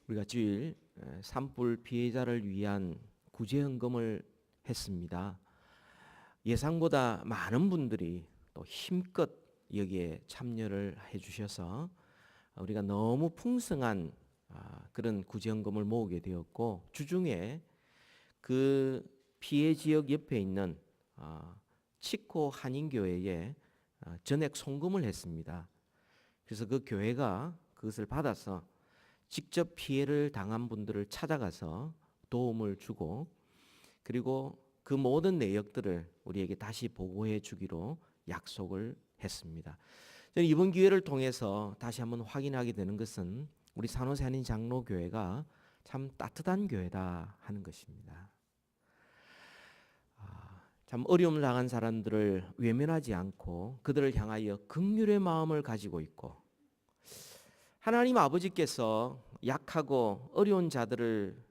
우리가 주일 산불 피해자를 위한 구제헌금을 했습니다. 예상보다 많은 분들이 또 힘껏 여기에 참여를 해주셔서 우리가 너무 풍성한 그런 구제헌금을 모으게 되었고, 주중에 그 피해 지역 옆에 있는 치코 한인교회에 전액 송금을 했습니다. 그래서 그 교회가 그것을 받아서 직접 피해를 당한 분들을 찾아가서 도움을 주고, 그리고 그 모든 내역들을 우리에게 다시 보고해 주기로 약속을 했습니다. 저는 이번 기회를 통해서 다시 한번 확인하게 되는 것은 우리 산호세 한인 장로교회가 참 따뜻한 교회다 하는 것입니다. 참 어려움을 당한 사람들을 외면하지 않고 그들을 향하여 긍휼의 마음을 가지고 있고, 하나님 아버지께서 약하고 어려운 자들을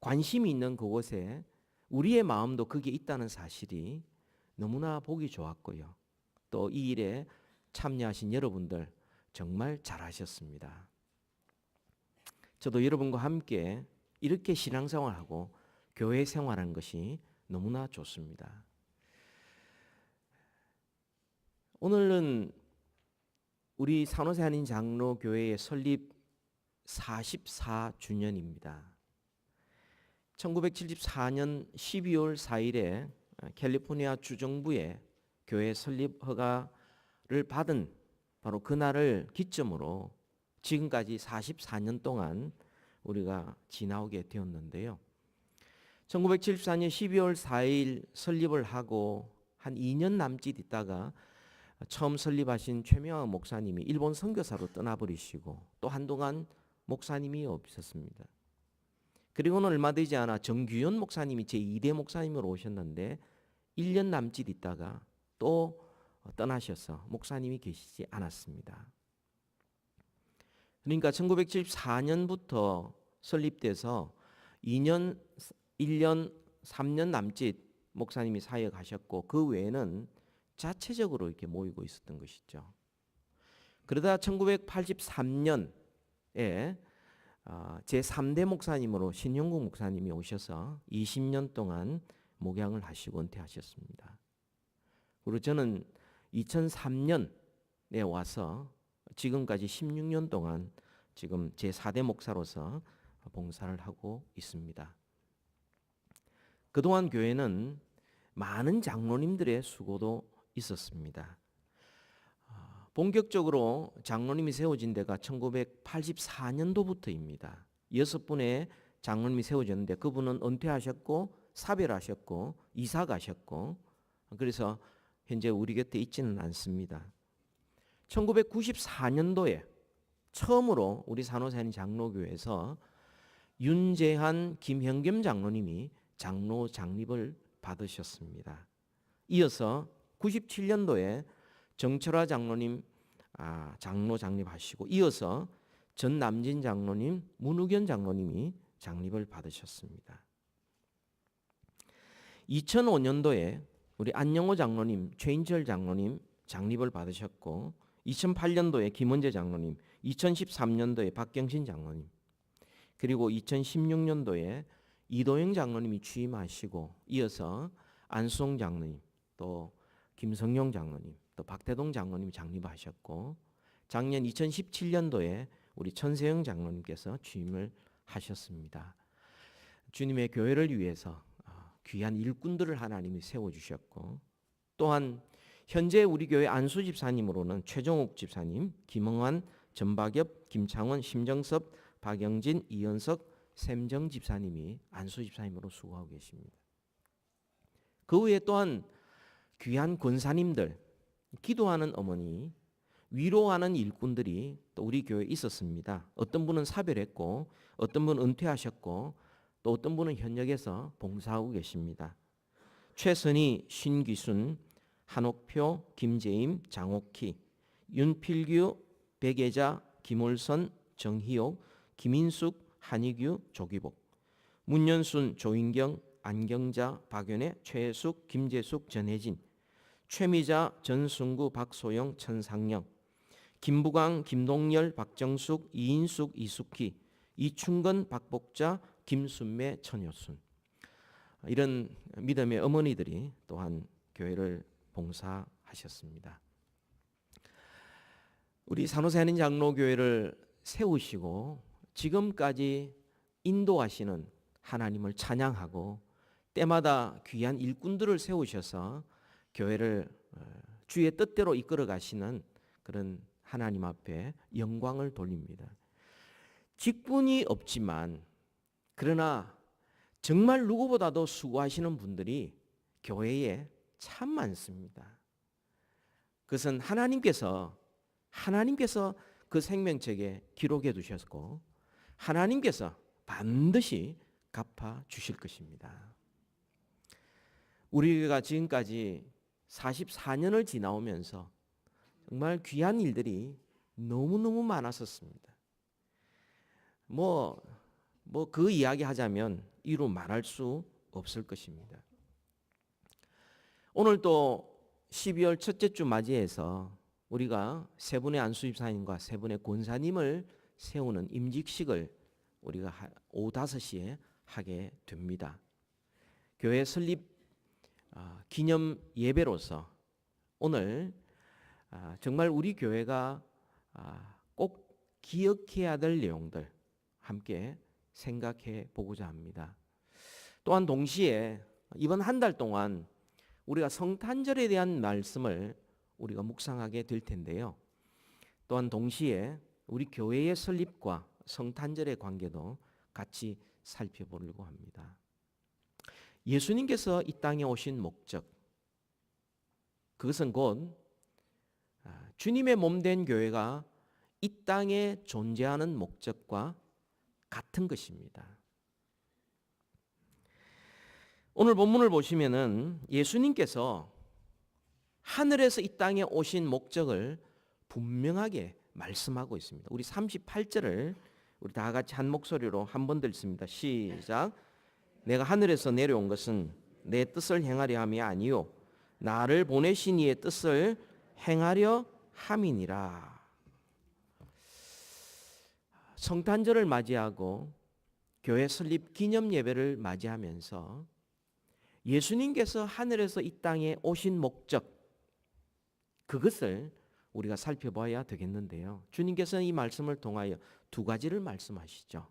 관심이 있는 그곳에 우리의 마음도 거기에 있다는 사실이 너무나 보기 좋았고요. 또 이 일에 참여하신 여러분들 정말 잘하셨습니다. 저도 여러분과 함께 이렇게 신앙생활하고 교회 생활하는 것이 너무나 좋습니다. 오늘은 우리 산호세 한인 장로교회의 설립 44주년입니다. 1974년 12월 4일에 캘리포니아 주정부의 교회 설립 허가를 받은 바로 그날을 기점으로 지금까지 44년 동안 우리가 지나오게 되었는데요. 1974년 12월 4일 설립을 하고 한 2년 남짓 있다가 처음 설립하신 최명환 목사님이 일본 선교사로 떠나버리시고, 또 한동안 목사님이 없었습니다. 그리고는 얼마 되지 않아 정규현 목사님이 제2대 목사님으로 오셨는데 1년 남짓 있다가 또 떠나셔서 목사님이 계시지 않았습니다. 그러니까 1974년부터 설립돼서 2년, 1년, 3년 남짓 목사님이 사역하셨고, 그 외에는 자체적으로 이렇게 모이고 있었던 것이죠. 그러다 1983년에 제3대 목사님으로 신영국 목사님이 오셔서 20년 동안 목양을 하시고 은퇴하셨습니다. 그리고 저는 2003년에 와서 지금까지 16년 동안 지금 제4대 목사로서 봉사를 하고 있습니다. 그동안 교회는 많은 장로님들의 수고도 있었습니다. 본격적으로 장로님이 세워진 데가 1984년도부터입니다. 6분의 장로님이 세워졌는데 그분은 은퇴하셨고 사별하셨고 이사 가셨고, 그래서 현재 우리 곁에 있지는 않습니다. 1994년도에 처음으로 우리 산호세 한인 장로교회에서 윤재한 김형겸 장로님이 장로 장립을 받으셨습니다. 이어서 97년도에 정철화 장로님 장로 장립하시고, 이어서 전남진 장로님, 문우견 장로님이 장립을 받으셨습니다. 2005년도에 우리 안영호 장로님, 최인철 장로님 장립을 받으셨고, 2008년도에 김원재 장로님, 2013년도에 박경신 장로님, 그리고 2016년도에 이도영 장로님이 취임하시고, 이어서 안수홍 장로님, 또 김성용 장로님, 또 박태동 장로님이 장립하셨고, 작년 2017년도에 우리 천세영 장로님께서 취임을 하셨습니다. 주님의 교회를 위해서 귀한 일꾼들을 하나님이 세워주셨고, 또한 현재 우리 교회 안수 집사님으로는 최종욱 집사님, 김흥환, 전박엽, 김창원, 심정섭, 박영진, 이현석, 샘정 집사님이 안수 집사님으로 수고하고 계십니다. 그 외에 또한 귀한 권사님들, 기도하는 어머니, 위로하는 일꾼들이 또 우리 교회에 있었습니다. 어떤 분은 사별했고, 어떤 분은 은퇴하셨고, 또 어떤 분은 현역에서 봉사하고 계십니다. 최선희, 신기순, 한옥표, 김재임, 장옥희, 윤필규, 백예자, 김올선, 정희옥, 김인숙, 한희규, 조기복, 문연순, 조인경, 안경자, 박연애, 최숙, 김재숙, 전혜진, 최미자, 전승구, 박소영, 천상영, 김부강, 김동열, 박정숙, 이인숙, 이숙희, 이충건, 박복자, 김순매, 천효순, 이런 믿음의 어머니들이 또한 교회를 봉사하셨습니다. 우리 산호세 한인 장로교회를 세우시고 지금까지 인도하시는 하나님을 찬양하고 때마다 귀한 일꾼들을 세우셔서 교회를 주의 뜻대로 이끌어 가시는 그런 하나님 앞에 영광을 돌립니다. 직분이 없지만 그러나 정말 누구보다도 수고하시는 분들이 교회에 참 많습니다. 그것은 하나님께서 그 생명책에 기록해 두셨고 하나님께서 반드시 갚아 주실 것입니다. 우리가 지금까지 44년을 지나오면서 정말 귀한 일들이 너무너무 많았었습니다. 그 이야기 하자면 이루 말할 수 없을 것입니다. 오늘 또 12월 첫째 주 맞이해서 우리가 세 분의 안수집사님과 세 분의 권사님을 세우는 임직식을 우리가 오후 5시에 하게 됩니다. 교회 설립 기념 예배로서 오늘 정말 우리 교회가 꼭 기억해야 될 내용들 함께 생각해 보고자 합니다. 또한 동시에 이번 한 달 동안 우리가 성탄절에 대한 말씀을 우리가 묵상하게 될 텐데요. 또한 동시에 우리 교회의 설립과 성탄절의 관계도 같이 살펴보려고 합니다. 예수님께서 이 땅에 오신 목적, 그것은 곧 주님의 몸된 교회가 이 땅에 존재하는 목적과 같은 것입니다. 오늘 본문을 보시면은 예수님께서 하늘에서 이 땅에 오신 목적을 분명하게 말씀하고 있습니다. 우리 38절을 우리 다 같이 한 목소리로 한 번 더 읽습니다. 시작. 내가 하늘에서 내려온 것은 내 뜻을 행하려 함이 아니요 나를 보내신 이의 뜻을 행하려 함이니라. 성탄절을 맞이하고 교회 설립 기념 예배를 맞이하면서 예수님께서 하늘에서 이 땅에 오신 목적, 그것을 우리가 살펴봐야 되겠는데요. 주님께서는 이 말씀을 통하여 두 가지를 말씀하시죠.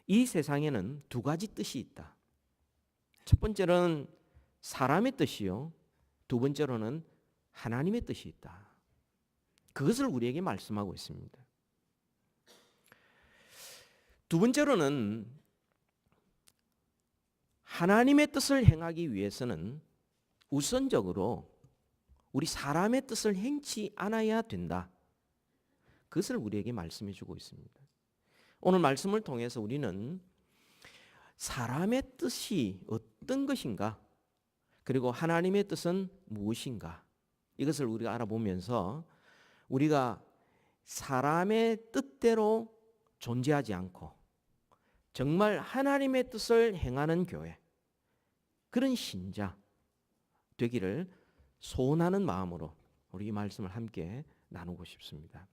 이 세상에는 두 가지 뜻이 있다. 첫 번째로는 사람의 뜻이요, 두 번째로는 하나님의 뜻이 있다. 그것을 우리에게 말씀하고 있습니다. 두 번째로는 하나님의 뜻을 행하기 위해서는 우선적으로 우리 사람의 뜻을 행치 않아야 된다. 그것을 우리에게 말씀해 주고 있습니다. 오늘 말씀을 통해서 우리는 사람의 뜻이 어떤 것인가, 그리고 하나님의 뜻은 무엇인가, 이것을 우리가 알아보면서 우리가 사람의 뜻대로 존재하지 않고 정말 하나님의 뜻을 행하는 교회, 그런 신자 되기를 소원하는 마음으로 우리 이 말씀을 함께 나누고 싶습니다.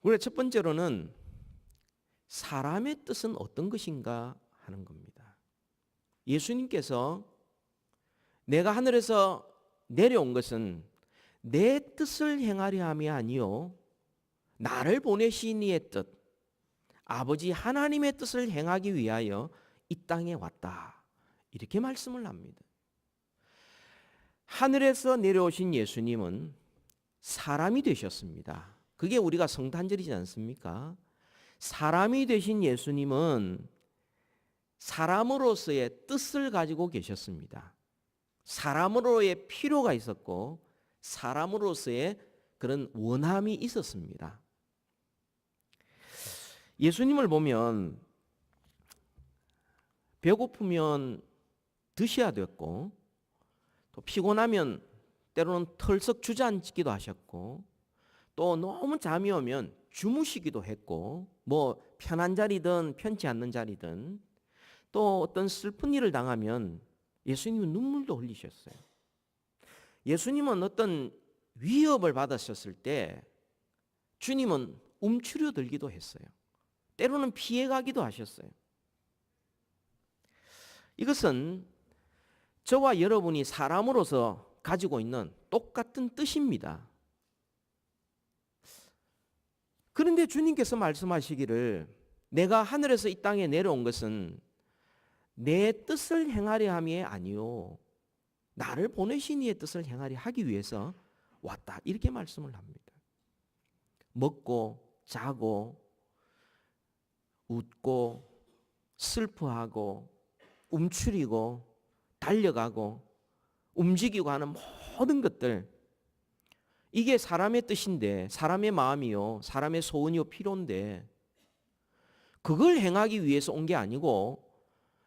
우리가 첫 번째로는 사람의 뜻은 어떤 것인가 하는 겁니다. 예수님께서 내가 하늘에서 내려온 것은 내 뜻을 행하려 함이 아니요 나를 보내신 이의 뜻, 아버지 하나님의 뜻을 행하기 위하여 이 땅에 왔다. 이렇게 말씀을 합니다. 하늘에서 내려오신 예수님은 사람이 되셨습니다. 그게 우리가 성탄절이지 않습니까? 사람이 되신 예수님은 사람으로서의 뜻을 가지고 계셨습니다. 사람으로의 필요가 있었고 사람으로서의 그런 원함이 있었습니다. 예수님을 보면 배고프면 드셔야 됐고 또 피곤하면 때로는 털썩 주저앉기도 하셨고 또 너무 잠이 오면 주무시기도 했고 뭐 편한 자리든 편치 않는 자리든 또 어떤 슬픈 일을 당하면 예수님은 눈물도 흘리셨어요. 예수님은 어떤 위협을 받으셨을 때 주님은 움츠려 들기도 했어요. 때로는 피해가기도 하셨어요. 이것은 저와 여러분이 사람으로서 가지고 있는 똑같은 뜻입니다. 그런데 주님께서 말씀하시기를 내가 하늘에서 이 땅에 내려온 것은 내 뜻을 행하려 함이 아니요 나를 보내신 이의 뜻을 행하려 하기 위해서 왔다. 이렇게 말씀을 합니다. 먹고 자고 웃고 슬퍼하고 움츠리고 달려가고 움직이고 하는 모든 것들, 이게 사람의 뜻인데, 사람의 마음이요 사람의 소원이요 필요인데, 그걸 행하기 위해서 온 게 아니고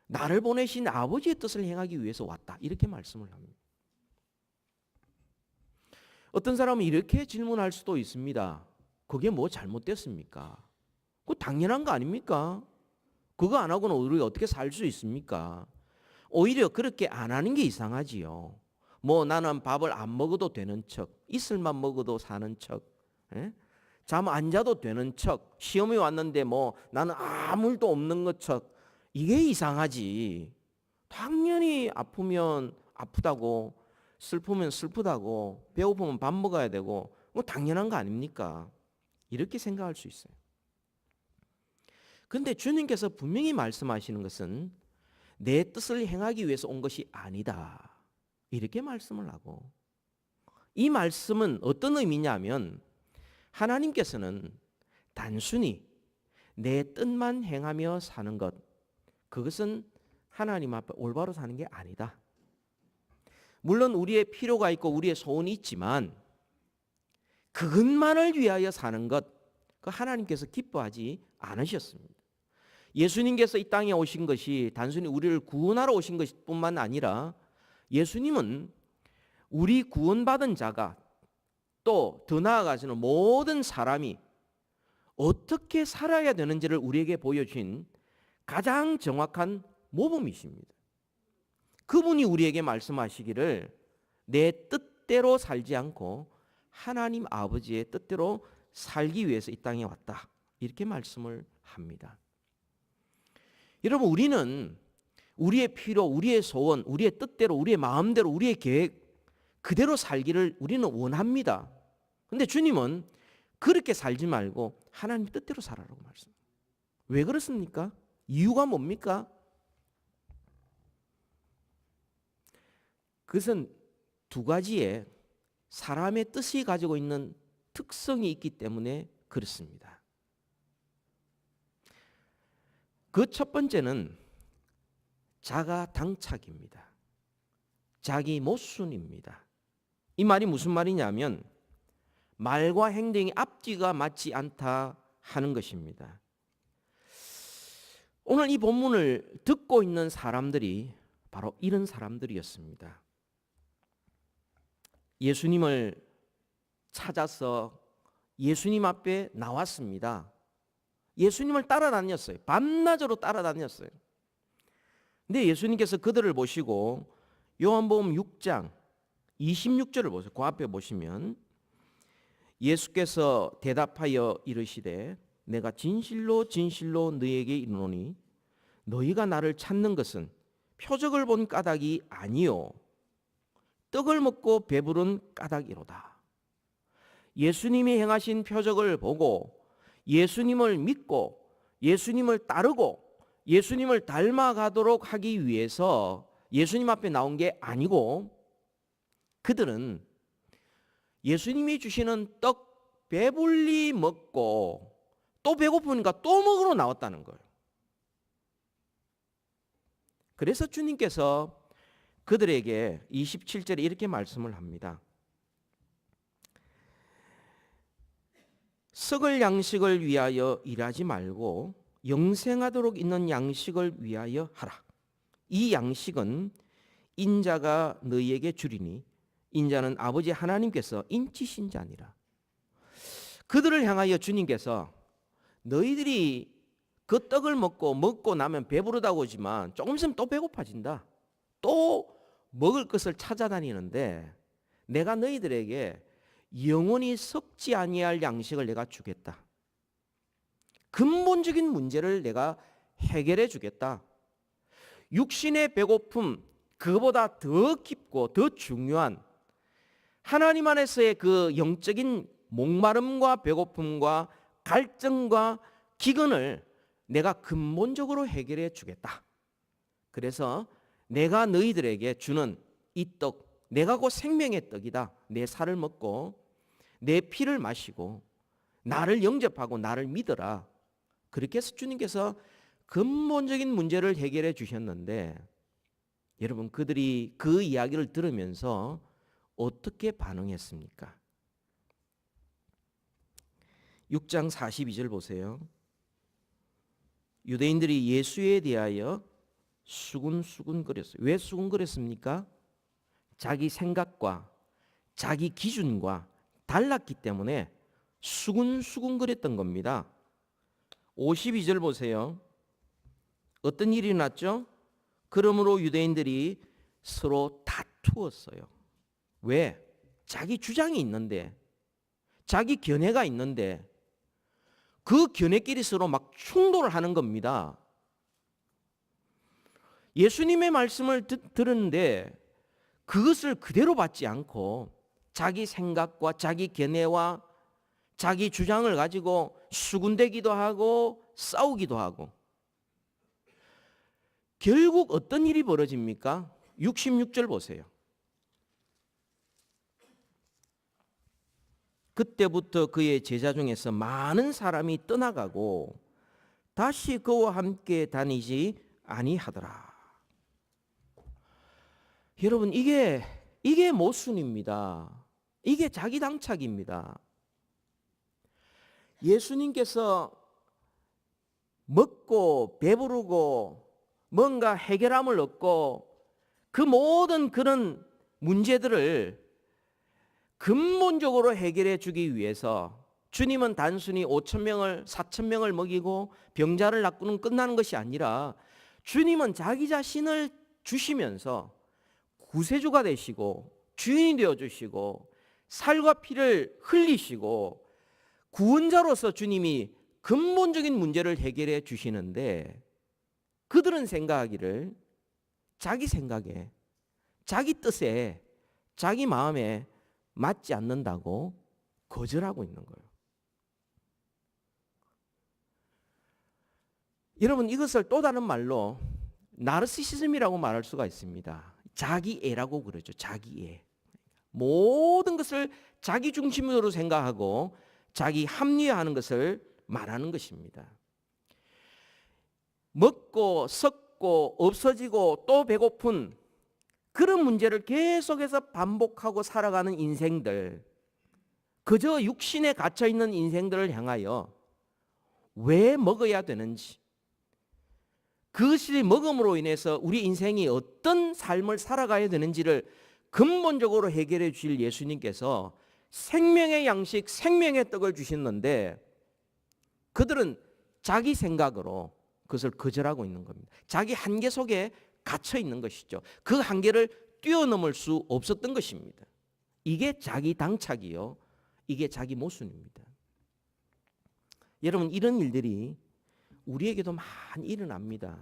나를 보내신 아버지의 뜻을 행하기 위해서 왔다. 이렇게 말씀을 합니다. 어떤 사람은 이렇게 질문할 수도 있습니다. 그게 뭐 잘못됐습니까? 그거 당연한 거 아닙니까? 그거 안 하고는 우리가 어떻게 살 수 있습니까? 오히려 그렇게 안 하는 게 이상하지요. 뭐 나는 밥을 안 먹어도 되는 척, 이슬만 먹어도 사는 척, 잠 안 자도 되는 척, 시험이 왔는데 뭐 나는 아무 일도 없는 것처럼, 이게 이상하지. 당연히 아프면 아프다고, 슬프면 슬프다고, 배고프면 밥 먹어야 되고, 뭐 당연한 거 아닙니까? 이렇게 생각할 수 있어요. 그런데 주님께서 분명히 말씀하시는 것은 내 뜻을 행하기 위해서 온 것이 아니다. 이렇게 말씀을 하고, 이 말씀은 어떤 의미냐면 하나님께서는 단순히 내 뜻만 행하며 사는 것, 그것은 하나님 앞에 올바로 사는 게 아니다. 물론 우리의 필요가 있고 우리의 소원이 있지만 그것만을 위하여 사는 것, 그 하나님께서 기뻐하지 않으셨습니다. 예수님께서 이 땅에 오신 것이 단순히 우리를 구원하러 오신 것뿐만 아니라 예수님은 우리 구원받은 자가, 또 더 나아가서는 모든 사람이 어떻게 살아야 되는지를 우리에게 보여주신 가장 정확한 모범이십니다. 그분이 우리에게 말씀하시기를 내 뜻대로 살지 않고 하나님 아버지의 뜻대로 살기 위해서 이 땅에 왔다. 이렇게 말씀을 합니다. 여러분, 우리는 우리의 필요, 우리의 소원, 우리의 뜻대로, 우리의 마음대로, 우리의 계획 그대로 살기를 우리는 원합니다. 그런데 주님은 그렇게 살지 말고 하나님 뜻대로 살아라고 말씀합니다. 왜 그렇습니까? 이유가 뭡니까? 그것은 두 가지의 사람의 뜻이 가지고 있는 특성이 있기 때문에 그렇습니다. 그 첫 번째는 자가당착입니다. 자기 모순입니다. 이 말이 무슨 말이냐면 말과 행동이 앞뒤가 맞지 않다 하는 것입니다. 오늘 이 본문을 듣고 있는 사람들이 바로 이런 사람들이었습니다. 예수님을 찾아서 예수님 앞에 나왔습니다. 예수님을 따라다녔어요. 밤낮으로 따라다녔어요. 근데 예수님께서 그들을 보시고 요한복음 6장 26절을 보세요. 그 앞에 보시면 예수께서 대답하여 이르시되 내가 진실로 진실로 너희에게 이르노니 너희가 나를 찾는 것은 표적을 본 까닭이 아니요 떡을 먹고 배부른 까닭이로다. 예수님이 행하신 표적을 보고 예수님을 믿고 예수님을 따르고 예수님을 닮아가도록 하기 위해서 예수님 앞에 나온 게 아니고, 그들은 예수님이 주시는 떡 배불리 먹고 또 배고프니까 또 먹으러 나왔다는 거예요. 그래서 주님께서 그들에게 27절에 이렇게 말씀을 합니다. 썩을 양식을 위하여 일하지 말고 영생하도록 있는 양식을 위하여 하라. 이 양식은 인자가 너희에게 주리니 인자는 아버지 하나님께서 인치신 자니라. 그들을 향하여 주님께서 너희들이 그 떡을 먹고 나면 배부르다고 하지만 조금 있으면 또 배고파진다. 또 먹을 것을 찾아다니는데 내가 너희들에게 영원히 썩지 아니할 양식을 내가 주겠다. 근본적인 문제를 내가 해결해 주겠다. 육신의 배고픔, 그보다 더 깊고 더 중요한 하나님 안에서의 그 영적인 목마름과 배고픔과 갈증과 기근을 내가 근본적으로 해결해 주겠다. 그래서 내가 너희들에게 주는 이 떡, 내가 곧 생명의 떡이다. 내 살을 먹고 내 피를 마시고 나를 영접하고 나를 믿어라. 그렇게 해서 주님께서 근본적인 문제를 해결해 주셨는데, 여러분 그들이 그 이야기를 들으면서 어떻게 반응했습니까? 6장 42절 보세요. 유대인들이 예수에 대하여 수군수군거렸어요. 왜 수군거렸습니까? 자기 생각과 자기 기준과 달랐기 때문에 수군수군거렸던 겁니다. 52절 보세요. 어떤 일이 났죠? 그러므로 유대인들이 서로 다투었어요. 왜? 자기 주장이 있는데, 자기 견해가 있는데 그 견해끼리 서로 막 충돌을 하는 겁니다. 예수님의 말씀을 들었는데 그것을 그대로 받지 않고 자기 생각과 자기 견해와 자기 주장을 가지고 수군대기도 하고 싸우기도 하고, 결국 어떤 일이 벌어집니까? 66절 보세요. 그때부터 그의 제자 중에서 많은 사람이 떠나가고 다시 그와 함께 다니지 아니하더라. 여러분 이게 모순입니다. 이게 자기 당착입니다. 예수님께서 먹고 배부르고 뭔가 해결함을 얻고 그 모든 그런 문제들을 근본적으로 해결해 주기 위해서 주님은 단순히 5,000명을 4,000명을 먹이고 병자를 낫고는 끝나는 것이 아니라 주님은 자기 자신을 주시면서 구세주가 되시고 주인이 되어 주시고 살과 피를 흘리시고 구원자로서 주님이 근본적인 문제를 해결해 주시는데, 그들은 생각하기를 자기 생각에, 자기 뜻에, 자기 마음에 맞지 않는다고 거절하고 있는 거예요. 여러분 이것을 또 다른 말로 나르시시즘이라고 말할 수가 있습니다. 자기애라고 그러죠. 자기애. 모든 것을 자기 중심으로 생각하고 자기 합리화하는 것을 말하는 것입니다. 먹고 썩고 없어지고 또 배고픈 그런 문제를 계속해서 반복하고 살아가는 인생들, 그저 육신에 갇혀있는 인생들을 향하여 왜 먹어야 되는지, 그것이 먹음으로 인해서 우리 인생이 어떤 삶을 살아가야 되는지를 근본적으로 해결해 주실 예수님께서 생명의 양식, 생명의 떡을 주셨는데 그들은 자기 생각으로 그것을 거절하고 있는 겁니다. 자기 한계 속에 갇혀 있는 것이죠. 그 한계를 뛰어넘을 수 없었던 것입니다. 이게 자기 당착이요, 이게 자기 모순입니다. 여러분 이런 일들이 우리에게도 많이 일어납니다.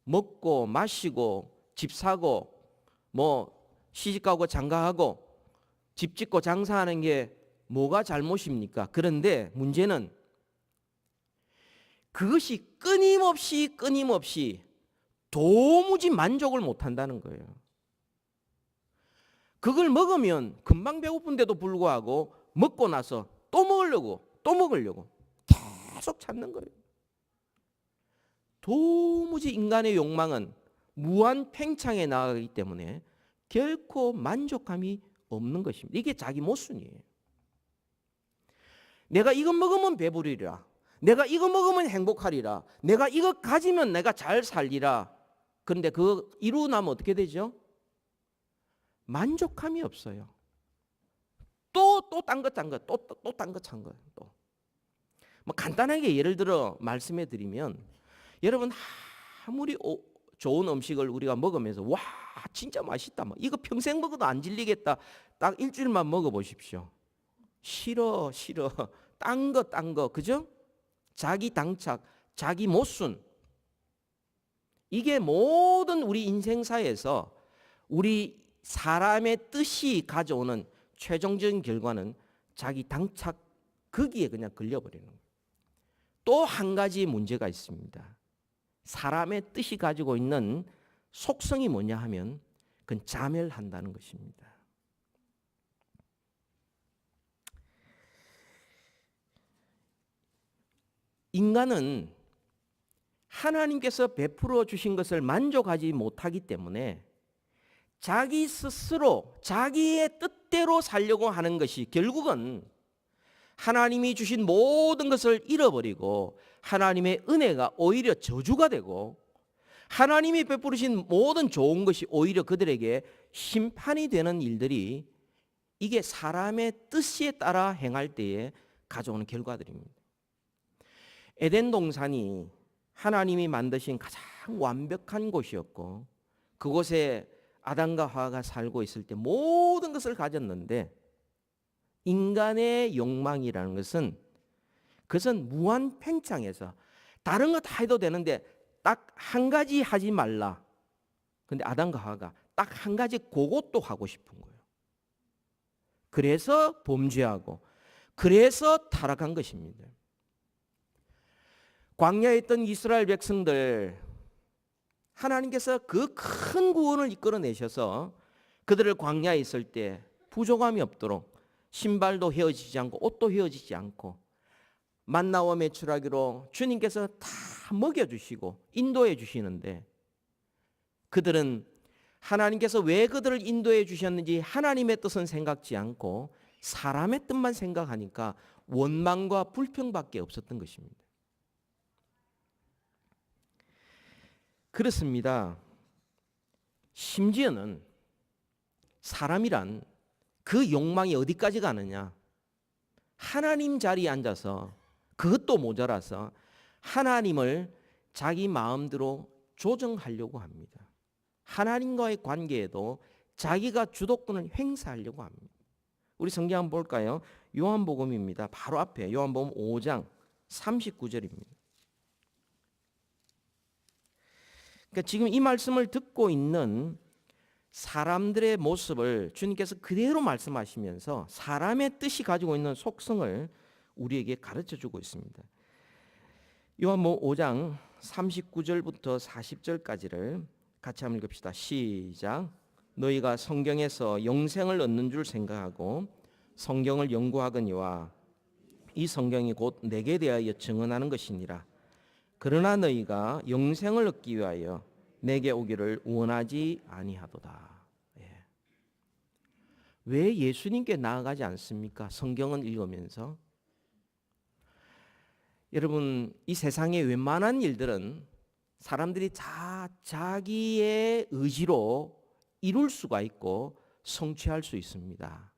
먹고 마시고 집 사고 뭐 시집가고 장가하고 집 짓고 장사하는 게 뭐가 잘못입니까? 그런데 문제는 그것이 끊임없이 도무지 만족을 못한다는 거예요. 그걸 먹으면 금방 배고픈데도 불구하고 먹고 나서 또 먹으려고 계속 찾는 거예요. 도무지 인간의 욕망은 무한 팽창에 나가기 때문에 결코 만족감이 없는 것입니다. 이게 자기 모순이에요. 내가 이거 먹으면 배부르리라, 내가 이거 먹으면 행복하리라, 내가 이거 가지면 내가 잘 살리라. 그런데 그거 이루고 나면 어떻게 되죠? 만족감이 없어요. 또 딴 것 찬 거예요. 또 뭐 간단하게 예를 들어 말씀해 드리면, 여러분 아무리 좋은 음식을 우리가 먹으면서 와 진짜 맛있다, 뭐 이거 평생 먹어도 안 질리겠다, 딱 일주일만 먹어보십시오. 싫어 딴 거 그죠? 자기 당착, 자기 모순, 이게 모든 우리 인생사에서 우리 사람의 뜻이 가져오는 최종적인 결과는 자기 당착, 거기에 그냥 걸려버리는 거예요. 또 한 가지 문제가 있습니다. 사람의 뜻이 가지고 있는 속성이 뭐냐 하면 그건 자멸한다는 것입니다. 인간은 하나님께서 베풀어 주신 것을 만족하지 못하기 때문에 자기 스스로 자기의 뜻대로 살려고 하는 것이 결국은 하나님이 주신 모든 것을 잃어버리고 하나님의 은혜가 오히려 저주가 되고 하나님이 베푸신 모든 좋은 것이 오히려 그들에게 심판이 되는 일들이, 이게 사람의 뜻에 따라 행할 때에 가져오는 결과들입니다. 에덴 동산이 하나님이 만드신 가장 완벽한 곳이었고 그곳에 아담과 하와가 살고 있을 때 모든 것을 가졌는데 인간의 욕망이라는 것은 그것은 무한 팽창해서 다른 거 다 해도 되는데 딱 한 가지 하지 말라. 근데 아담과 하와가 딱 한 가지 그것도 하고 싶은 거예요. 그래서 범죄하고 그래서 타락한 것입니다. 광야에 있던 이스라엘 백성들, 하나님께서 그 큰 구원을 이끌어내셔서 그들을 광야에 있을 때 부족함이 없도록 신발도 헤어지지 않고 옷도 헤어지지 않고 만나와 메추라기로 주님께서 다 먹여주시고 인도해 주시는데, 그들은 하나님께서 왜 그들을 인도해 주셨는지 하나님의 뜻은 생각지 않고 사람의 뜻만 생각하니까 원망과 불평밖에 없었던 것입니다. 그렇습니다. 심지어는 사람이란 그 욕망이 어디까지 가느냐, 하나님 자리에 앉아서 그것도 모자라서 하나님을 자기 마음대로 조정하려고 합니다. 하나님과의 관계에도 자기가 주도권을 행사하려고 합니다. 우리 성경 한번 볼까요? 요한복음입니다. 바로 앞에 요한복음 5장 39절입니다. 그러니까 지금 이 말씀을 듣고 있는 사람들의 모습을 주님께서 그대로 말씀하시면서 사람의 뜻이 가지고 있는 속성을 우리에게 가르쳐주고 있습니다. 요한복음 5장 39절부터 40절까지를 같이 한번 읽읍시다. 시작. 너희가 성경에서 영생을 얻는 줄 생각하고 성경을 연구하거니와 이 성경이 곧 내게 대하여 증언하는 것이니라. 그러나 너희가 영생을 얻기 위하여 내게 오기를 원하지 아니하도다. 예. 왜 예수님께 나아가지 않습니까? 성경을 읽으면서. 여러분, 이 세상의 웬만한 일들은 사람들이 자기의 의지로 이룰 수가 있고 성취할 수 있습니다.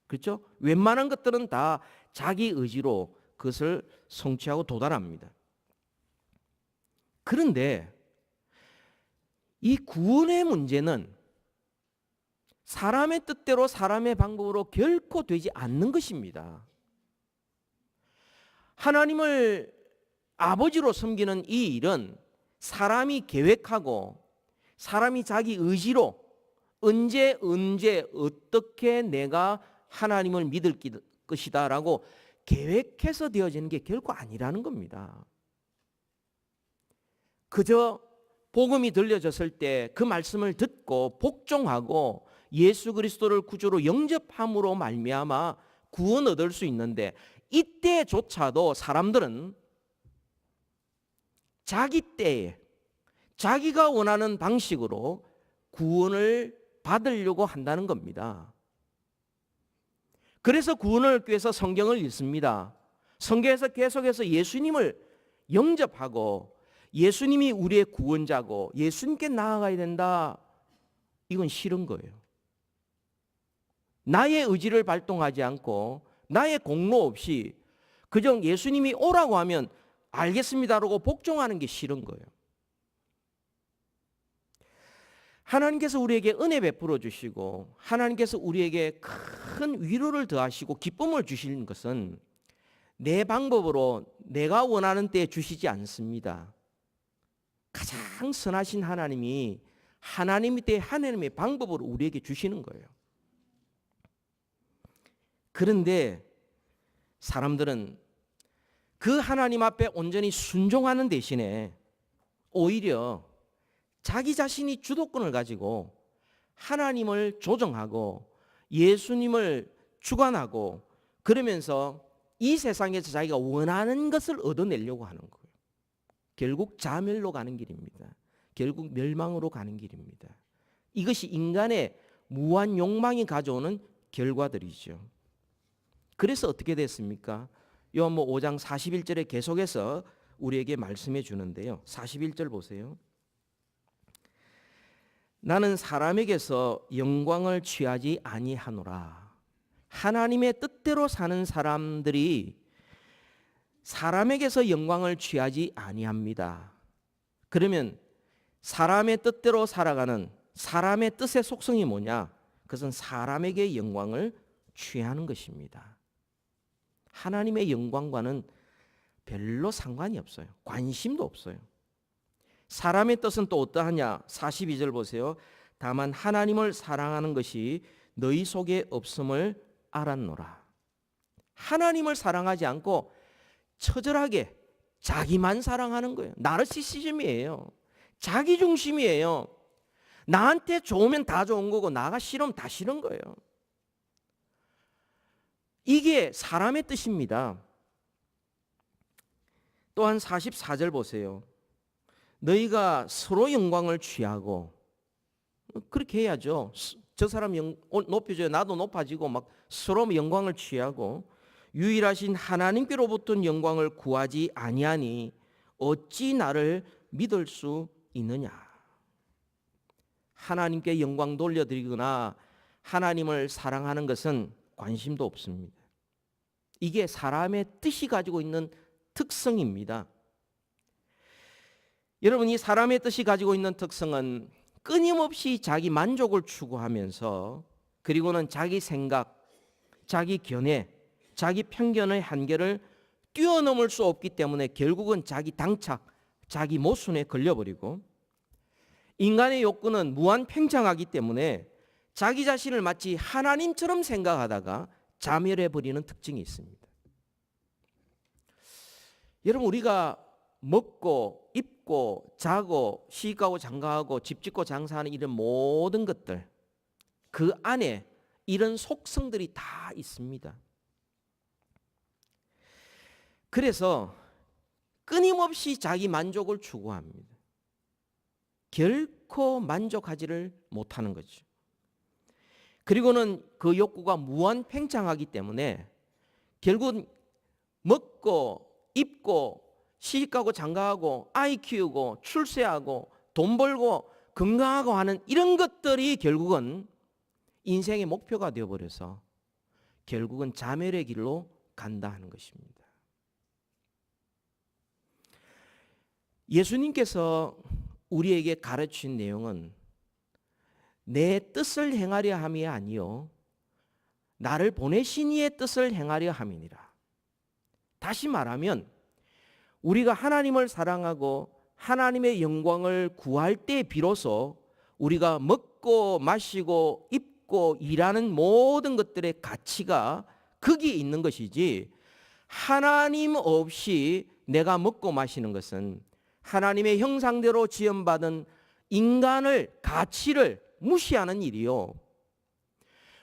그렇죠? 웬만한 것들은 다 자기 의지로 그것을 성취하고 도달합니다. 그런데 이 구원의 문제는 사람의 뜻대로 사람의 방법으로 결코 되지 않는 것입니다. 하나님을 아버지로 섬기는 이 일은 사람이 계획하고 사람이 자기 의지로 언제 어떻게 내가 하나님을 믿을 것이다 라고 계획해서 되어지는 게 결코 아니라는 겁니다. 그저 복음이 들려졌을 때 그 말씀을 듣고 복종하고 예수 그리스도를 구주로 영접함으로 말미암아 구원 얻을 수 있는데, 이때조차도 사람들은 자기 때에 자기가 원하는 방식으로 구원을 받으려고 한다는 겁니다. 그래서 구원을 얻기 위해서 성경을 읽습니다. 성경에서 계속해서 예수님을 영접하고 예수님이 우리의 구원자고 예수님께 나아가야 된다. 이건 싫은 거예요. 나의 의지를 발동하지 않고 나의 공로 없이 그저 예수님이 오라고 하면 알겠습니다라고 복종하는 게 싫은 거예요. 하나님께서 우리에게 은혜 베풀어 주시고 하나님께서 우리에게 큰 위로를 더하시고 기쁨을 주시는 것은 내 방법으로 내가 원하는 때에 주시지 않습니다. 가장 선하신 하나님이 하나님의 때 하나님의 방법으로 우리에게 주시는 거예요. 그런데 사람들은 그 하나님 앞에 온전히 순종하는 대신에 오히려 자기 자신이 주도권을 가지고 하나님을 조정하고 예수님을 주관하고 그러면서 이 세상에서 자기가 원하는 것을 얻어내려고 하는 거예요. 결국 자멸로 가는 길입니다. 결국 멸망으로 가는 길입니다. 이것이 인간의 무한 욕망이 가져오는 결과들이죠. 그래서 어떻게 됐습니까? 요한복음 5장 41절에 계속해서 우리에게 말씀해 주는데요. 41절 보세요. 나는 사람에게서 영광을 취하지 아니하노라. 하나님의 뜻대로 사는 사람들이 사람에게서 영광을 취하지 아니합니다. 그러면 사람의 뜻대로 살아가는 사람의 뜻의 속성이 뭐냐? 그것은 사람에게 영광을 취하는 것입니다. 하나님의 영광과는 별로 상관이 없어요. 관심도 없어요. 사람의 뜻은 또 어떠하냐? 42절 보세요. 다만 하나님을 사랑하는 것이 너희 속에 없음을 알았노라. 하나님을 사랑하지 않고 처절하게 자기만 사랑하는 거예요. 나르시시즘이에요. 자기중심이에요. 나한테 좋으면 다 좋은 거고 나가 싫으면 다 싫은 거예요. 이게 사람의 뜻입니다. 또한 44절 보세요. 너희가 서로 영광을 취하고 그렇게 해야죠. 저 사람 높여줘요. 나도 높아지고 막 서로 영광을 취하고 유일하신 하나님께로부터 영광을 구하지 아니하니 어찌 나를 믿을 수 있느냐. 하나님께 영광 돌려드리거나 하나님을 사랑하는 것은 관심도 없습니다. 이게 사람의 뜻이 가지고 있는 특성입니다. 여러분, 이 사람의 뜻이 가지고 있는 특성은 끊임없이 자기 만족을 추구하면서 그리고는 자기 생각, 자기 견해, 자기 편견의 한계를 뛰어넘을 수 없기 때문에 결국은 자기 당착, 자기 모순에 걸려버리고 인간의 욕구는 무한 팽창하기 때문에 자기 자신을 마치 하나님처럼 생각하다가 자멸해버리는 특징이 있습니다. 여러분, 우리가 먹고 입고 자고 시집가고 장가하고 집 짓고 장사하는 이런 모든 것들 그 안에 이런 속성들이 다 있습니다. 그래서 끊임없이 자기 만족을 추구합니다. 결코 만족하지를 못하는 거죠. 그리고는 그 욕구가 무한 팽창하기 때문에 결국 먹고 입고 시집가고 장가하고 아이 키우고 출세하고 돈 벌고 건강하고 하는 이런 것들이 결국은 인생의 목표가 되어버려서 결국은 자멸의 길로 간다 하는 것입니다. 예수님께서 우리에게 가르친 내용은 내 뜻을 행하려 함이 아니요 나를 보내신 이의 뜻을 행하려 함이니라. 다시 말하면 우리가 하나님을 사랑하고 하나님의 영광을 구할 때 비로소 우리가 먹고 마시고 입고 일하는 모든 것들의 가치가 거기에 있는 것이지 하나님 없이 내가 먹고 마시는 것은 하나님의 형상대로 지음받은 인간을 가치를 무시하는 일이요.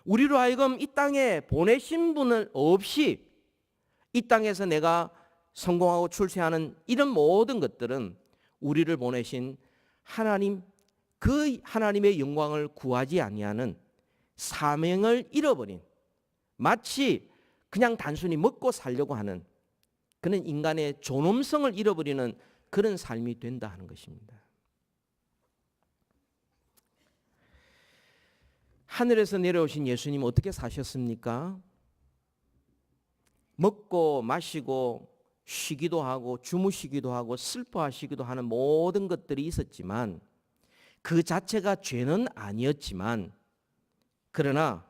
우리로 하여금 이 땅에 보내신 분을 없이 이 땅에서 내가 성공하고 출세하는 이런 모든 것들은 우리를 보내신 하나님, 그 하나님의 영광을 구하지 아니하는 사명을 잃어버린 마치 그냥 단순히 먹고 살려고 하는 그런 인간의 존엄성을 잃어버리는 그런 삶이 된다 하는 것입니다. 하늘에서 내려오신 예수님 어떻게 사셨습니까? 먹고 마시고 쉬기도 하고 주무시기도 하고 슬퍼하시기도 하는 모든 것들이 있었지만 그 자체가 죄는 아니었지만, 그러나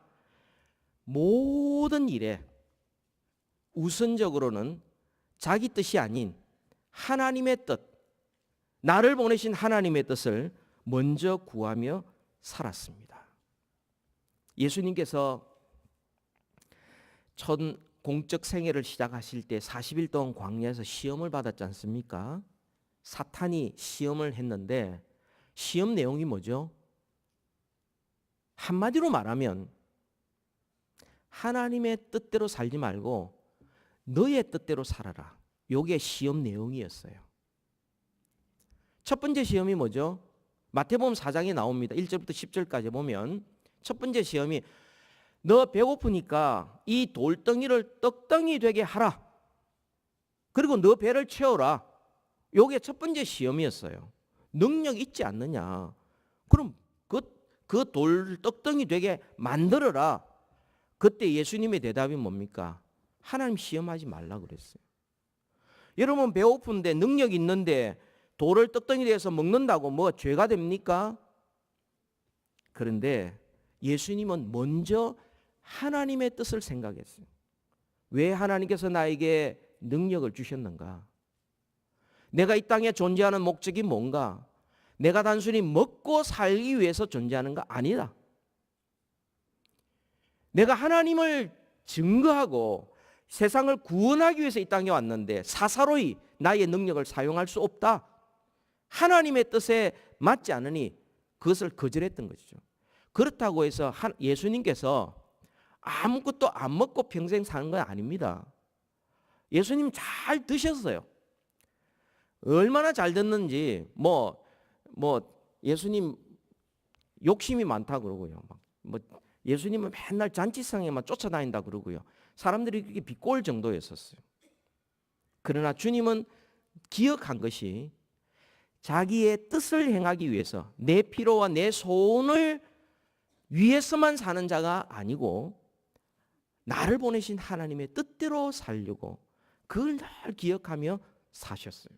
모든 일에 우선적으로는 자기 뜻이 아닌 하나님의 뜻, 나를 보내신 하나님의 뜻을 먼저 구하며 살았습니다. 예수님께서 첫 공적 생애를 시작하실 때 40일 동안 광야에서 시험을 받았지 않습니까? 사탄이 시험을 했는데 시험 내용이 뭐죠? 한마디로 말하면 하나님의 뜻대로 살지 말고 너의 뜻대로 살아라. 이게 시험 내용이었어요. 첫 번째 시험이 뭐죠? 마태복음 4장에 나옵니다. 1절부터 10절까지 보면 첫 번째 시험이 너 배고프니까 이 돌덩이를 떡덩이 되게 하라. 그리고 너 배를 채워라. 이게 첫 번째 시험이었어요. 능력 있지 않느냐. 그럼 그 돌 떡덩이 되게 만들어라. 그때 예수님의 대답이 뭡니까? 하나님 시험하지 말라 그랬어요. 여러분 배고픈데 능력 있는데 돌을 떡덩이 되어서 먹는다고 뭐 죄가 됩니까? 그런데 예수님은 먼저 하나님의 뜻을 생각했어요. 왜 하나님께서 나에게 능력을 주셨는가? 내가 이 땅에 존재하는 목적이 뭔가? 내가 단순히 먹고 살기 위해서 존재하는 거 아니다. 내가 하나님을 증거하고 세상을 구원하기 위해서 이 땅에 왔는데 사사로이 나의 능력을 사용할 수 없다. 하나님의 뜻에 맞지 않으니 그것을 거절했던 것이죠. 그렇다고 해서 예수님께서 아무것도 안 먹고 평생 사는 건 아닙니다. 예수님 잘 드셨어요. 얼마나 잘 듣는지 예수님 욕심이 많다 그러고요. 예수님은 맨날 잔치상에만 쫓아다닌다 그러고요. 사람들이 그게 비꼴 정도였었어요. 그러나 주님은 기억한 것이 자기의 뜻을 행하기 위해서 내 피로와 내 소원을 위해서만 사는 자가 아니고 나를 보내신 하나님의 뜻대로 살려고 그걸 늘 기억하며 사셨어요.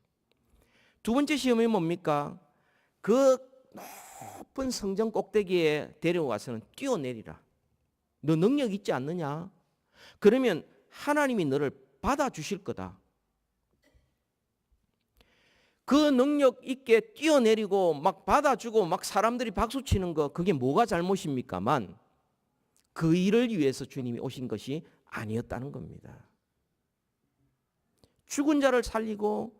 두 번째 시험이 뭡니까? 그 높은 성전 꼭대기에 데려와서는 뛰어내리라. 너 능력 있지 않느냐? 그러면 하나님이 너를 받아주실 거다. 그 능력 있게 뛰어내리고 막 받아주고 막 사람들이 박수치는 거 그게 뭐가 잘못입니까만 그 일을 위해서 주님이 오신 것이 아니었다는 겁니다. 죽은 자를 살리고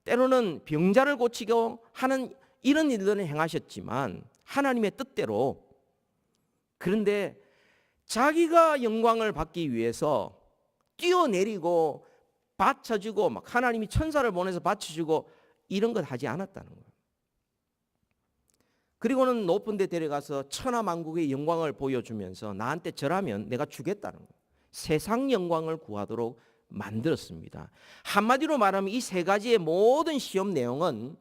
때로는 병자를 고치고 하는 이런 일들을 행하셨지만 하나님의 뜻대로, 그런데 자기가 영광을 받기 위해서 뛰어내리고 받쳐주고 막 하나님이 천사를 보내서 받쳐주고 이런 것 하지 않았다는 거예요. 그리고는 높은 데 데려가서 천하만국의 영광을 보여주면서 나한테 절하면 내가 주겠다는 거예요. 세상 영광을 구하도록 만들었습니다. 한마디로 말하면 이 세 가지의 모든 시험 내용은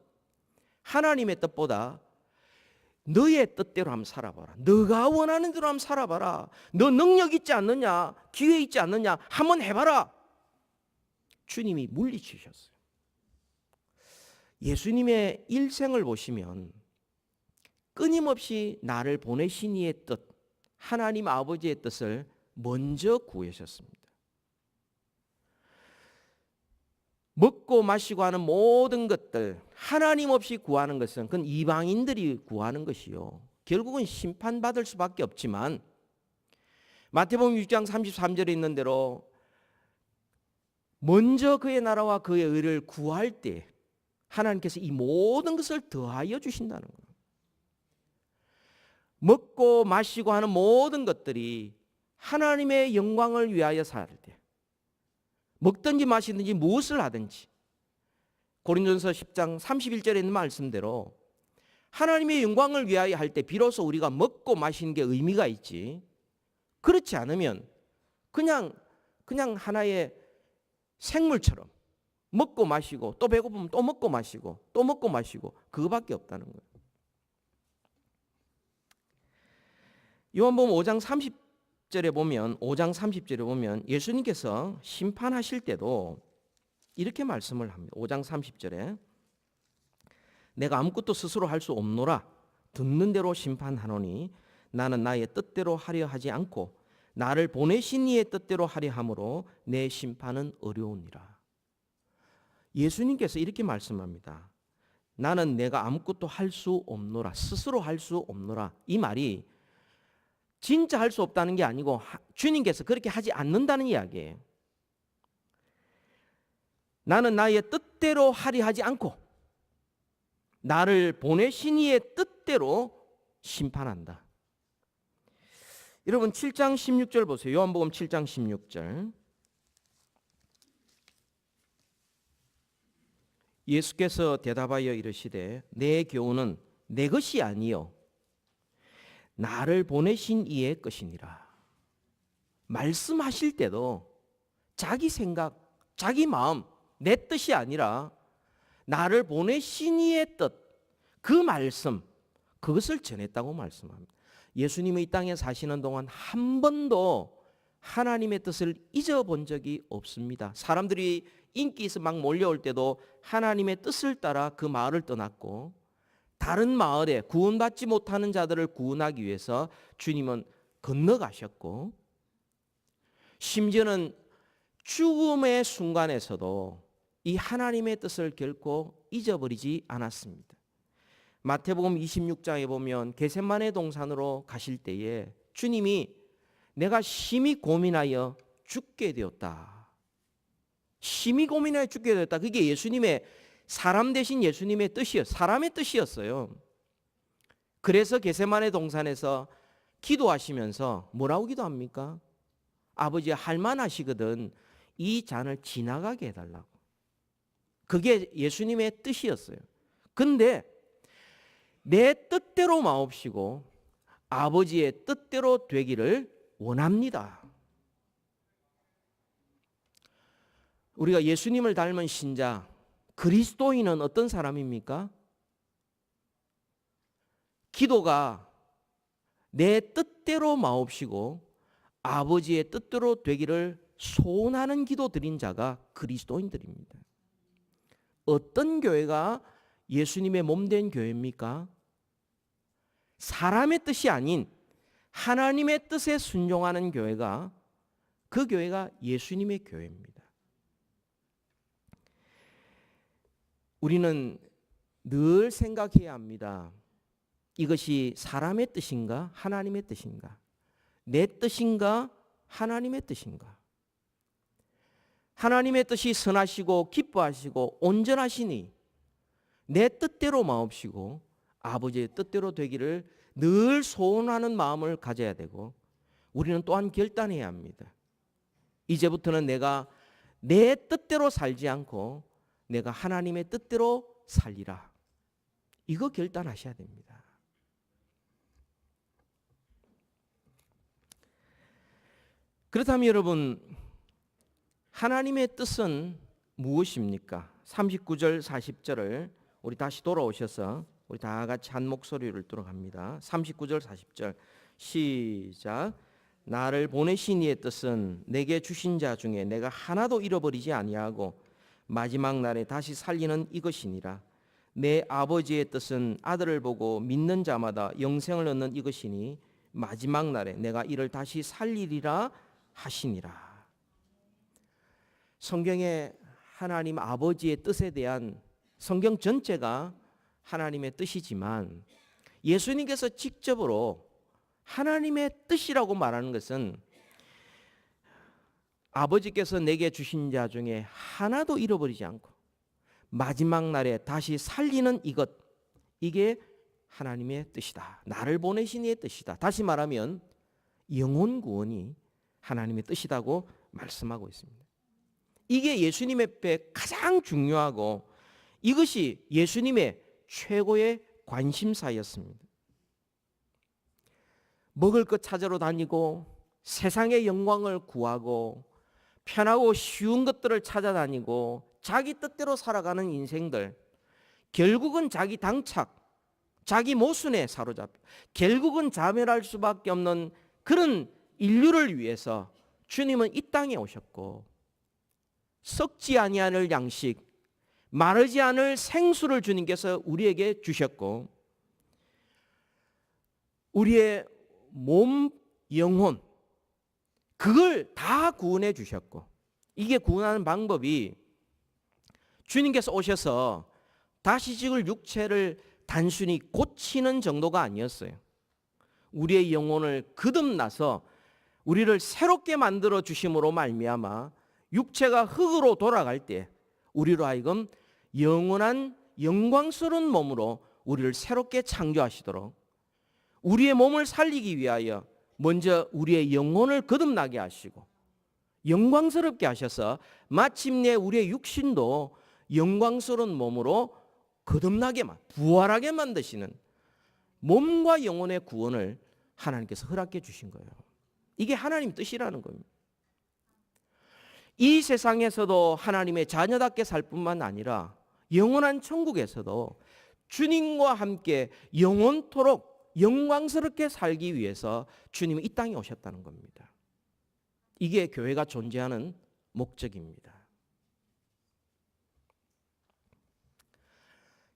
하나님의 뜻보다 너의 뜻대로 한번 살아봐라. 너가 원하는 대로 한번 살아봐라. 너 능력 있지 않느냐? 기회 있지 않느냐? 한번 해봐라. 주님이 물리치셨어요. 예수님의 일생을 보시면 끊임없이 나를 보내신 이의 뜻, 하나님 아버지의 뜻을 먼저 구하셨습니다. 먹고 마시고 하는 모든 것들 하나님 없이 구하는 것은 그건 이방인들이 구하는 것이요. 결국은 심판받을 수밖에 없지만 마태복음 6장 33절에 있는 대로 먼저 그의 나라와 그의 의를 구할 때 하나님께서 이 모든 것을 더하여 주신다는 거예요. 먹고 마시고 하는 모든 것들이 하나님의 영광을 위하여 살 때 먹든지 마시든지 무엇을 하든지 고린도전서 10장 31절에 있는 말씀대로 하나님의 영광을 위하여 할 때 비로소 우리가 먹고 마시는 게 의미가 있지, 그렇지 않으면 그냥 하나의 생물처럼 먹고 마시고 또 배고프면 또 먹고 마시고 또 먹고 마시고 그거밖에 없다는 거예요. 요한복음 5장 30절에 보면 예수님께서 심판하실 때도 이렇게 말씀을 합니다. 5장 30절에 내가 아무것도 스스로 할 수 없노라. 듣는 대로 심판하노니 나는 나의 뜻대로 하려 하지 않고 나를 보내신 이의 뜻대로 하려 함으로 내 심판은 어려우니라. 예수님께서 이렇게 말씀합니다. 나는 내가 아무것도 할 수 없노라. 스스로 할 수 없노라. 이 말이 진짜 할 수 없다는 게 아니고 주님께서 그렇게 하지 않는다는 이야기예요. 나는 나의 뜻대로 하려 하지 않고 나를 보내신 이의 뜻대로 심판한다. 여러분 7장 16절 보세요. 요한복음 7장 16절. 예수께서 대답하여 이르시되 내 교훈은 내 것이 아니요 나를 보내신 이의 것이니라. 말씀하실 때도 자기 생각, 자기 마음, 내 뜻이 아니라 나를 보내신 이의 뜻, 그 말씀, 그것을 전했다고 말씀합니다. 예수님이 이 땅에 사시는 동안 한 번도 하나님의 뜻을 잊어본 적이 없습니다. 사람들이 인기 있어 막 몰려올 때도 하나님의 뜻을 따라 그 마을을 떠났고 다른 마을에 구원받지 못하는 자들을 구원하기 위해서 주님은 건너가셨고 심지어는 죽음의 순간에서도 이 하나님의 뜻을 결코 잊어버리지 않았습니다. 마태복음 26장에 보면 겟세마네 동산으로 가실 때에 주님이 내가 심히 고민하여 죽게 되었다. 심히 고민하여 죽게 되었다. 그게 예수님의 사람 대신 예수님의 뜻이었어요. 사람의 뜻이었어요. 그래서 겟세마네 동산에서 기도하시면서 뭐라고 기도합니까? 아버지 할만하시거든 이 잔을 지나가게 해달라고. 그게 예수님의 뜻이었어요. 근데 내 뜻대로 마옵시고 아버지의 뜻대로 되기를 원합니다. 우리가 예수님을 닮은 신자, 그리스도인은 어떤 사람입니까? 기도가 내 뜻대로 마옵시고 아버지의 뜻대로 되기를 소원하는 기도 드린 자가 그리스도인들입니다. 어떤 교회가 예수님의 몸된 교회입니까? 사람의 뜻이 아닌 하나님의 뜻에 순종하는 교회가 그 교회가 예수님의 교회입니다. 우리는 늘 생각해야 합니다. 이것이 사람의 뜻인가 하나님의 뜻인가? 내 뜻인가 하나님의 뜻인가? 하나님의 뜻이 선하시고 기뻐하시고 온전하시니 내 뜻대로 마옵시고 아버지의 뜻대로 되기를 늘 소원하는 마음을 가져야 되고 우리는 또한 결단해야 합니다. 이제부터는 내가 내 뜻대로 살지 않고 내가 하나님의 뜻대로 살리라. 이거 결단하셔야 됩니다. 그렇다면 여러분 하나님의 뜻은 무엇입니까? 39절 40절을 우리 다시 돌아오셔서 우리 다 같이 한 목소리를 들어갑니다. 39절 40절 시작. 나를 보내신 이의 뜻은 내게 주신 자 중에 내가 하나도 잃어버리지 아니하고 마지막 날에 다시 살리는 이것이니라. 내 아버지의 뜻은 아들을 보고 믿는 자마다 영생을 얻는 이것이니 마지막 날에 내가 이를 다시 살리리라 하시니라. 성경에 하나님 아버지의 뜻에 대한 성경 전체가 하나님의 뜻이지만 예수님께서 직접으로 하나님의 뜻이라고 말하는 것은 아버지께서 내게 주신 자 중에 하나도 잃어버리지 않고 마지막 날에 다시 살리는 이것, 이게 하나님의 뜻이다. 나를 보내신 이의 뜻이다. 다시 말하면 영혼 구원이 하나님의 뜻이라고 말씀하고 있습니다. 이게 예수님의 앞에 가장 중요하고 이것이 예수님의 최고의 관심사였습니다. 먹을 것 찾으러 다니고 세상의 영광을 구하고 편하고 쉬운 것들을 찾아다니고 자기 뜻대로 살아가는 인생들, 결국은 자기 당착, 자기 모순에 사로잡혀 결국은 자멸할 수밖에 없는 그런 인류를 위해서 주님은 이 땅에 오셨고 썩지 아니할 양식, 마르지 않을 생수를 주님께서 우리에게 주셨고 우리의 몸, 영혼, 그걸 다 구원해 주셨고, 이게 구원하는 방법이 주님께서 오셔서 다시 지을 육체를 단순히 고치는 정도가 아니었어요. 우리의 영혼을 거듭나서 우리를 새롭게 만들어 주심으로 말미암아 육체가 흙으로 돌아갈 때 우리로 하여금 영원한 영광스러운 몸으로 우리를 새롭게 창조하시도록, 우리의 몸을 살리기 위하여 먼저 우리의 영혼을 거듭나게 하시고 영광스럽게 하셔서 마침내 우리의 육신도 영광스러운 몸으로 거듭나게만, 부활하게 만드시는 몸과 영혼의 구원을 하나님께서 허락해 주신 거예요. 이게 하나님 뜻이라는 겁니다. 이 세상에서도 하나님의 자녀답게 살 뿐만 아니라 영원한 천국에서도 주님과 함께 영원토록 영광스럽게 살기 위해서 주님이 이 땅에 오셨다는 겁니다. 이게 교회가 존재하는 목적입니다.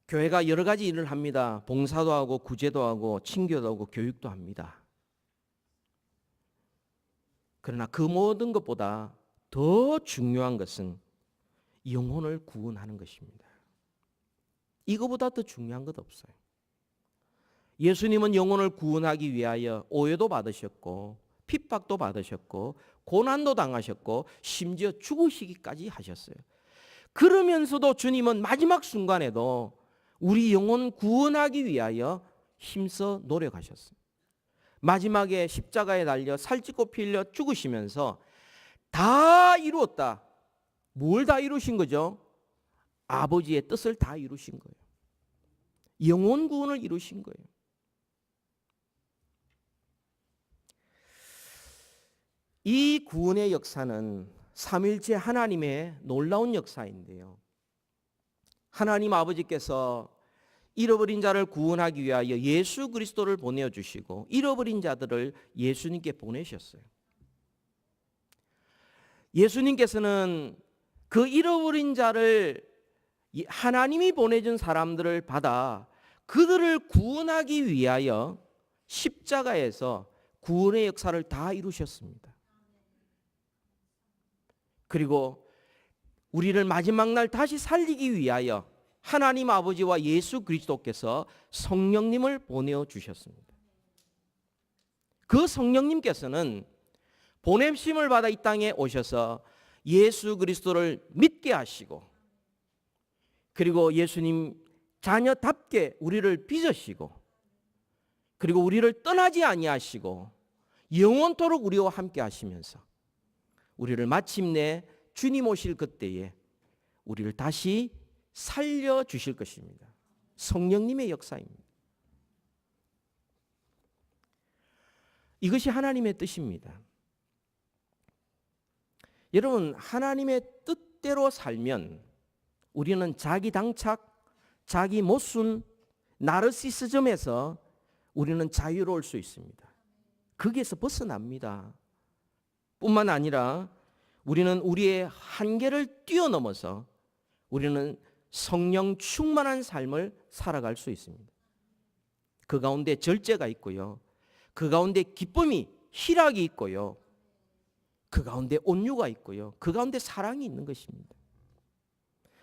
교회가 여러 가지 일을 합니다. 봉사도 하고 구제도 하고 친교도 하고 교육도 합니다. 그러나 그 모든 것보다 더 중요한 것은 영혼을 구원하는 것입니다. 이거보다 더 중요한 것 없어요. 예수님은 영혼을 구원하기 위하여 오해도 받으셨고 핍박도 받으셨고 고난도 당하셨고 심지어 죽으시기까지 하셨어요. 그러면서도 주님은 마지막 순간에도 우리 영혼 구원하기 위하여 힘써 노력하셨어요. 마지막에 십자가에 달려 살찌고 피 흘려 죽으시면서 다 이루었다. 뭘 다 이루신 거죠? 아버지의 뜻을 다 이루신 거예요. 영혼 구원을 이루신 거예요. 이 구원의 역사는 삼위일체 하나님의 놀라운 역사인데요. 하나님 아버지께서 잃어버린 자를 구원하기 위하여 예수 그리스도를 보내주시고 잃어버린 자들을 예수님께 보내셨어요. 예수님께서는 그 잃어버린 자를 하나님이 보내준 사람들을 받아 그들을 구원하기 위하여 십자가에서 구원의 역사를 다 이루셨습니다. 그리고 우리를 마지막 날 다시 살리기 위하여 하나님 아버지와 예수 그리스도께서 성령님을 보내주셨습니다. 그 성령님께서는 보냄심을 받아 이 땅에 오셔서 예수 그리스도를 믿게 하시고 그리고 예수님 자녀답게 우리를 빚으시고 그리고 우리를 떠나지 아니하시고 영원토록 우리와 함께 하시면서 우리를 마침내 주님 오실 그때에 우리를 다시 살려주실 것입니다. 성령님의 역사입니다. 이것이 하나님의 뜻입니다. 여러분, 하나님의 뜻대로 살면 우리는 자기 당착, 자기 모순, 나르시시즘에서 우리는 자유로울 수 있습니다. 거기에서 벗어납니다. 뿐만 아니라 우리는 우리의 한계를 뛰어넘어서 우리는 성령 충만한 삶을 살아갈 수 있습니다. 그 가운데 절제가 있고요. 그 가운데 기쁨이, 희락이 있고요. 그 가운데 온유가 있고요. 그 가운데 사랑이 있는 것입니다.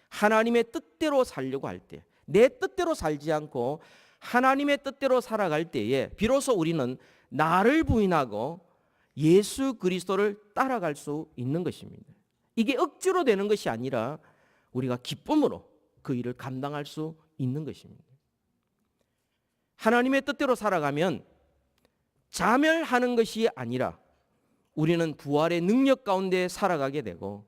하나님의 뜻대로 살려고 할 때, 내 뜻대로 살지 않고 하나님의 뜻대로 살아갈 때에 비로소 우리는 나를 부인하고 예수 그리스도를 따라갈 수 있는 것입니다. 이게 억지로 되는 것이 아니라 우리가 기쁨으로 그 일을 감당할 수 있는 것입니다. 하나님의 뜻대로 살아가면 자멸하는 것이 아니라 우리는 부활의 능력 가운데 살아가게 되고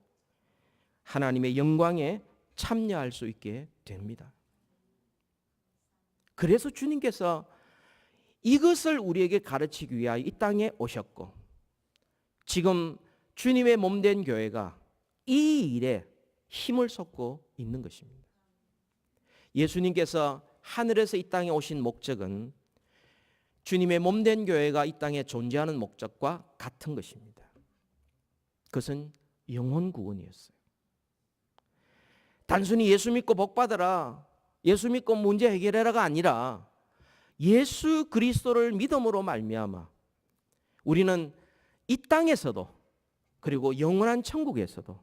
하나님의 영광에 참여할 수 있게 됩니다. 그래서 주님께서 이것을 우리에게 가르치기 위하여 이 땅에 오셨고 지금 주님의 몸된 교회가 이 일에 힘을 쏟고 있는 것입니다. 예수님께서 하늘에서 이 땅에 오신 목적은 주님의 몸된 교회가 이 땅에 존재하는 목적과 같은 것입니다. 그것은 영혼 구원이었어요. 단순히 예수 믿고 복 받아라, 예수 믿고 문제 해결해라가 아니라 예수 그리스도를 믿음으로 말미암아 우리는 이 땅에서도 그리고 영원한 천국에서도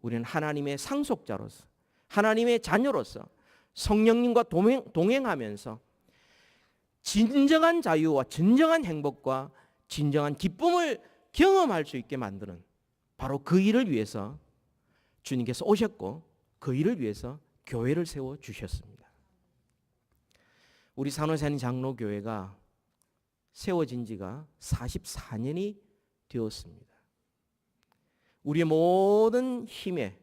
우리는 하나님의 상속자로서 하나님의 자녀로서 성령님과 동행하면서 진정한 자유와 진정한 행복과 진정한 기쁨을 경험할 수 있게 만드는 바로 그 일을 위해서 주님께서 오셨고 그 일을 위해서 교회를 세워 주셨습니다. 우리 산호사님 장로교회가 세워진 지가 44년이 되었습니다. 우리의 모든 힘에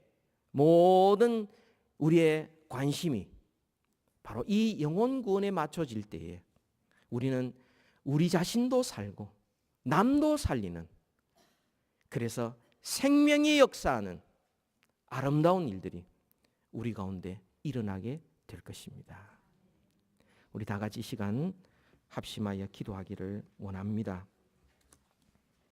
모든 우리의 관심이 바로 이 영혼 구원에 맞춰질 때에 우리는 우리 자신도 살고 남도 살리는, 그래서 생명의 역사하는 아름다운 일들이 우리 가운데 일어나게 될 것입니다. 우리 다 같이 시간 합심하여 기도하기를 원합니다.